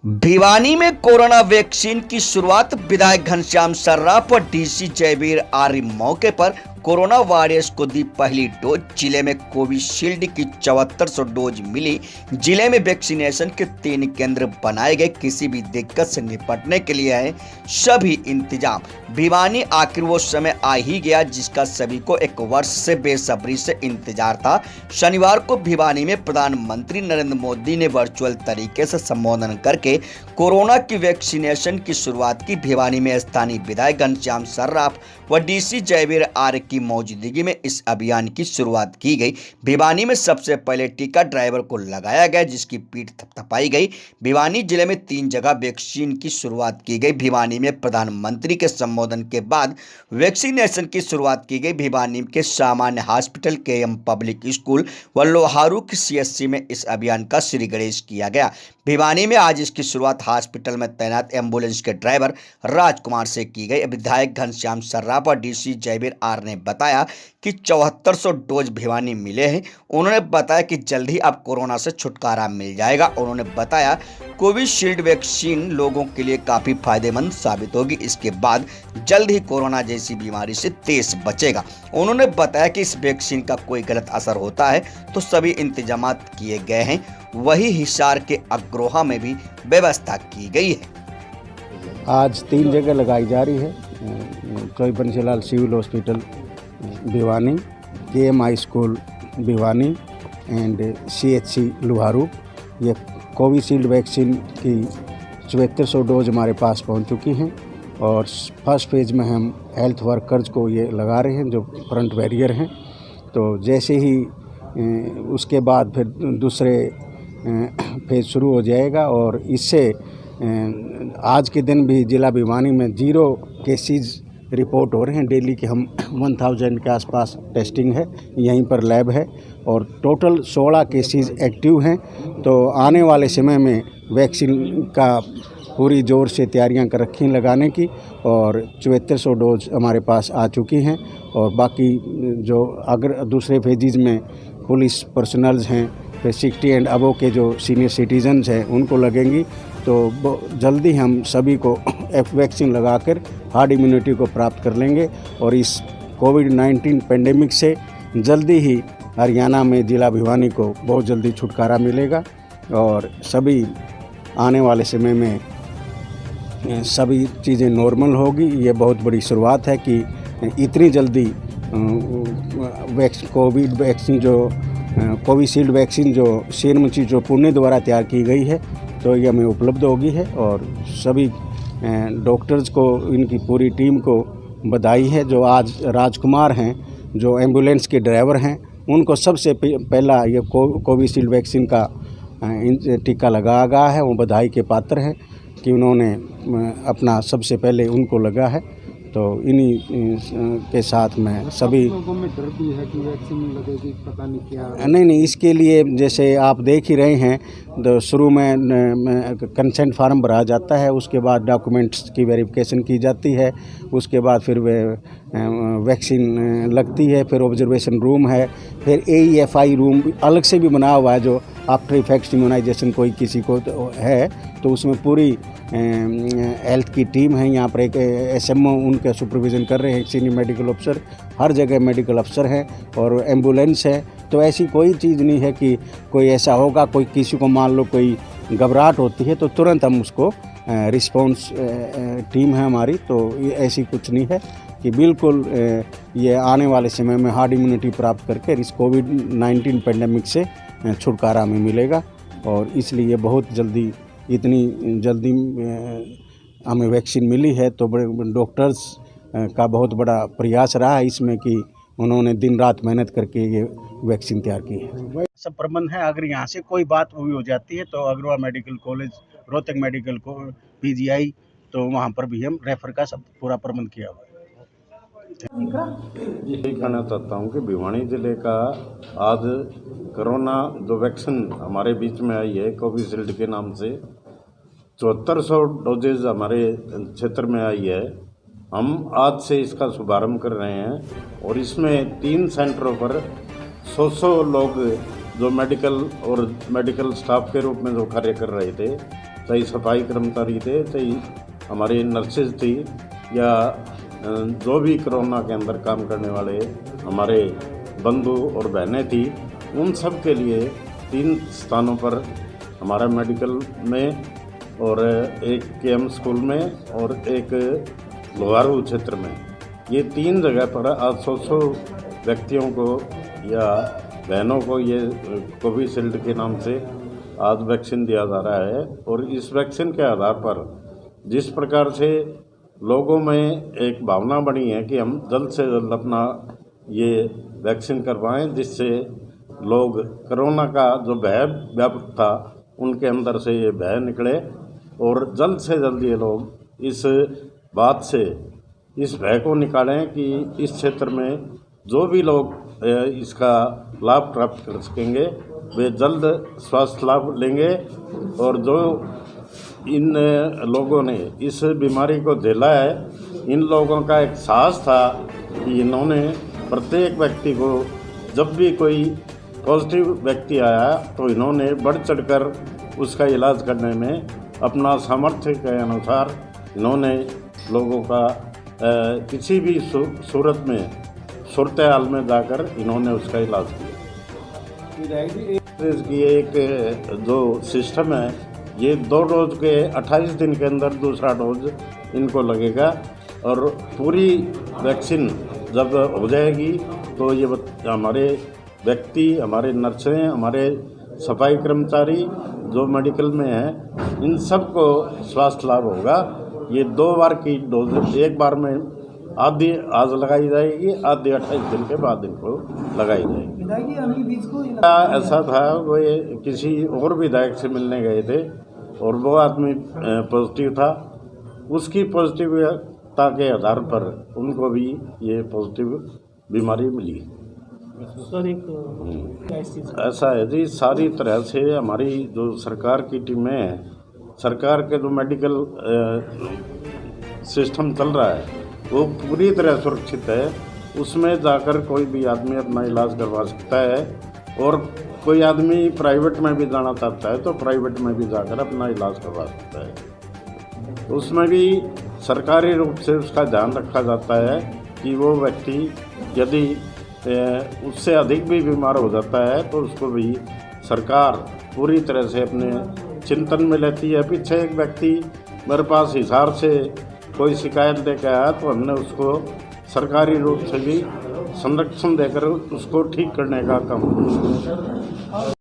भिवानी में corona vaccine की शुरुआत। विधायक घनश्याम सर्राफ और डीसी जयवीर आर्य मौके पर कोरोना वॉरियर्स को दी पहली डोज। जिले में कोविशील्ड की 7400 डोज मिली। जिले में वैक्सीनेशन के 3 केंद्र बनाए गए। किसी भी दिक्कत से निपटने के लिए है सभी इंतजाम। भिवानी आखिर वो समय आ ही गया जिसका सभी को 1 वर्ष से बेसब्री से इंतजार था। शनिवार को भिवानी में प्रधानमंत्री नरेंद्र मोदी ने वर्चुअल तरीके से संबोधन करके कोरोना की वैक्सीनेशन की शुरुआत की। भिवानी में स्थानीय विधायक घनश्याम सर्राफ व डीसी जयवीर आर्य की मौजूदगी में इस अभियान की शुरुआत की गई। भिवानी में सबसे पहले टीका ड्राइवर को लगाया गया जिसकी पीठ थपथपाई गई। भिवानी जिले में 3 जगह वैक्सीन की शुरुआत की गई। भिवानी में प्रधानमंत्री के संबोधन के बाद वैक्सीनेशन की शुरुआत की गई। भिवानी के सामान्य हॉस्पिटल KM पब्लिक स्कूल व लोहारू की CSC में इस अभियान का श्री गणेश किया गया। भिवानी में आज इसकी शुरुआत हॉस्पिटल में तैनात एम्बुलेंस के ड्राइवर राजकुमार से की गई। विधायक घनश्याम सर्राफ और डीसी जयवीर आर्य ने बताया कि 7400 डोज भिवानी मिले हैं। उन्होंने बताया कि जल्द ही अब कोरोना से छुटकारा मिल जाएगा। उन्होंने बताया कोविशील्ड वैक्सीन लोगों के लिए काफी फायदेमंद साबित होगी। इसके बाद जल्द ही कोरोना जैसी बीमारी से देश बचेगा। उन्होंने बताया कि इस वैक्सीन का कोई गलत असर होता है तो सभी इंतजाम किए गए हैं। वही हिसार के अग्रोहा में भी व्यवस्था की गई है। आज 3 जगह लगाई जा रही है। Chaudhary Bansilal civil hospital Bhiwani, KM high school Bhiwani and CHC Loharu. ये कोविशील्ड वैक्सीन की 7400 डोज हमारे पास पहुंच चुकी हैं और फर्स्ट फेज में हम हेल्थ वर्कर्स को ये लगा रहे हैं जो फ्रंट बैरियर हैं। तो जैसे ही उसके बाद फिर दूसरे फेज शुरू हो जाएगा और इससे आज के दिन भी जिला भिवानी में 0 केसेस रिपोर्ट हो रहे हैं। डेली के हम 1000 के आसपास टेस्टिंग है, यहीं पर लैब है और टोटल 16 केसेस एक्टिव हैं। तो आने वाले समय में वैक्सीन का पूरी जोर से तैयारियां कर रखी लगाने की और 7400 डोज हमारे पास आ चुकी हैं और बाकी जो अगर दूसरे फेजेज में पुलिस पर्सनल्स हैं, फिर 60 एंड अबव के जो सीनियर सिटीजन्स हैं उनको लगेंगी। तो जल्दी हम सभी को वैक्सीन लगाकर हार्ड इम्यूनिटी को प्राप्त कर लेंगे और इस कोविड-19 पेंडेमिक से जल्दी ही हरियाणा में जिला भिवानी को बहुत जल्दी छुटकारा मिलेगा और सभी आने वाले समय में सभी चीज़ें नॉर्मल होगी। ये बहुत बड़ी शुरुआत है कि इतनी जल्दी कोविशील्ड वैक्सीन जो सीरम चीज जो पुणे द्वारा तैयार की गई है तो ये हमें उपलब्ध होगी है और सभी डॉक्टर्स को, इनकी पूरी टीम को बधाई है। जो आज राजकुमार हैं जो एम्बुलेंस के ड्राइवर हैं, उनको सबसे पहला ये कोविशील्ड वैक्सीन का टीका लगाया गया है। वो बधाई के पात्र हैं कि उन्होंने अपना सबसे पहले उनको लगा है। तो इन्हीं के साथ में सभी लोगों में डर भी है कि वैक्सीन लगेगी, पता नहीं क्या। नहीं, इसके लिए जैसे आप देख ही रहे हैं तो शुरू में कंसेंट फार्म भरा जाता है, उसके बाद डॉक्यूमेंट्स की वेरिफिकेशन की जाती है, उसके बाद फिर वैक्सीन लगती है, फिर ऑब्जर्वेशन रूम है, फिर AEFI रूम अलग से भी बना हुआ है जो आफ्टर इफेक्ट्स इम्यूनाइजेशन कोई किसी को है तो उसमें पूरी हेल्थ की टीम है। यहाँ पर एक SMO उनका सुपरविज़न कर रहे हैं, एक सीनियर मेडिकल अफसर, हर जगह मेडिकल अफसर है और एम्बुलेंस है। तो ऐसी कोई चीज़ नहीं है कि कोई ऐसा होगा, कोई किसी को मान लो कोई घबराहट होती है तो तुरंत हम उसको रिस्पॉन्स टीम है हमारी। तो ऐसी कुछ नहीं है कि बिल्कुल ये आने वाले समय में हार्ड इम्यूनिटी प्राप्त करके इस कोविड-19 पेंडेमिक से छुटकारा में मिलेगा और इसलिए बहुत जल्दी, इतनी जल्दी हमें वैक्सीन मिली है तो बड़े डॉक्टर्स का बहुत बड़ा प्रयास रहा है इसमें कि उन्होंने दिन रात मेहनत करके ये वैक्सीन तैयार की है। सब प्रबंध है, अगर यहाँ से कोई बात हुई हो जाती है तो Agrawal medical college, Rohtak medical PGI, तो वहाँ पर भी हम रेफर का सब पूरा प्रबंध किया हुआ है। यही कहना चाहता हूँ कि भिवानी जिले का आज कोरोना जो वैक्सीन हमारे बीच में आई है कोविशील्ड के नाम से 7400 डोजेज हमारे क्षेत्र में आई है। हम आज से इसका शुभारंभ कर रहे हैं और इसमें 3 सेंटरों पर 100 लोग जो मेडिकल स्टाफ के रूप में जो कार्य कर रहे थे चाहे सफाई कर्मचारी थे, चाहे हमारे नर्सेज थी, या जो भी कोरोना के अंदर काम करने वाले हमारे बंधु और बहनें थी, उन सब के लिए 3 स्थानों पर हमारा मेडिकल में और एक केएम स्कूल में और एक लोहारू क्षेत्र में, ये 3 जगह पर आज 100 व्यक्तियों को या बहनों को ये कोविशील्ड के नाम से आज वैक्सीन दिया जा रहा है। और इस वैक्सीन के आधार पर जिस प्रकार से लोगों में एक भावना बनी है कि हम जल्द से जल्द अपना ये वैक्सीन करवाएं, जिससे लोग कोरोना का जो भय व्यापक था उनके अंदर से ये भय निकले और जल्द से जल्द ये लोग इस बात से इस भय को निकालें कि इस क्षेत्र में जो भी लोग इसका लाभ प्राप्त कर सकेंगे वे जल्द स्वास्थ्य लाभ लेंगे। और जो इन लोगों ने इस बीमारी को झेला है, इन लोगों का एक साहस था कि इन्होंने प्रत्येक व्यक्ति को, जब भी कोई पॉजिटिव व्यक्ति आया तो इन्होंने बढ़ चढ़कर उसका इलाज करने में अपना सामर्थ्य के अनुसार इन्होंने लोगों का किसी भी सूरत में सूरत हाल में जाकर इन्होंने उसका इलाज किया। इसकी एक जो सिस्टम है, ये 2 डोज के 28 दिन के अंदर दूसरा डोज इनको लगेगा और पूरी वैक्सीन जब हो जाएगी तो ये हमारे व्यक्ति, हमारे नर्सें, हमारे सफाई कर्मचारी जो मेडिकल में हैं, इन सब को स्वास्थ्य लाभ होगा। ये 2 बार की डोज एक बार में आधी आज लगाई जाएगी, आधी 28 दिन के बाद इनको लगाई जाएगी। ऐसा था, वो किसी और विधायक से मिलने गए थे और वो आदमी पॉजिटिव था, उसकी पॉजिटिवता के आधार पर उनको भी ये पॉजिटिव बीमारी मिली। सर ऐसा है जी, सारी तरह से हमारी जो सरकार की टीमें हैं, सरकार के जो मेडिकल सिस्टम चल रहा है वो पूरी तरह सुरक्षित है। उसमें जाकर कोई भी आदमी अपना इलाज करवा सकता है और कोई आदमी प्राइवेट में भी जाना चाहता है तो प्राइवेट में भी जाकर अपना इलाज करवा सकता है। उसमें भी सरकारी रूप से उसका ध्यान रखा जाता है कि वो व्यक्ति यदि उससे अधिक भी बीमार हो जाता है तो उसको भी सरकार पूरी तरह से अपने चिंतन में लेती है। पीछे एक व्यक्ति मेरे पास हिसार से कोई शिकायत लेकर आया तो हमने उसको सरकारी रूप से भी संरक्षण देकर उसको ठीक करने का काम किया।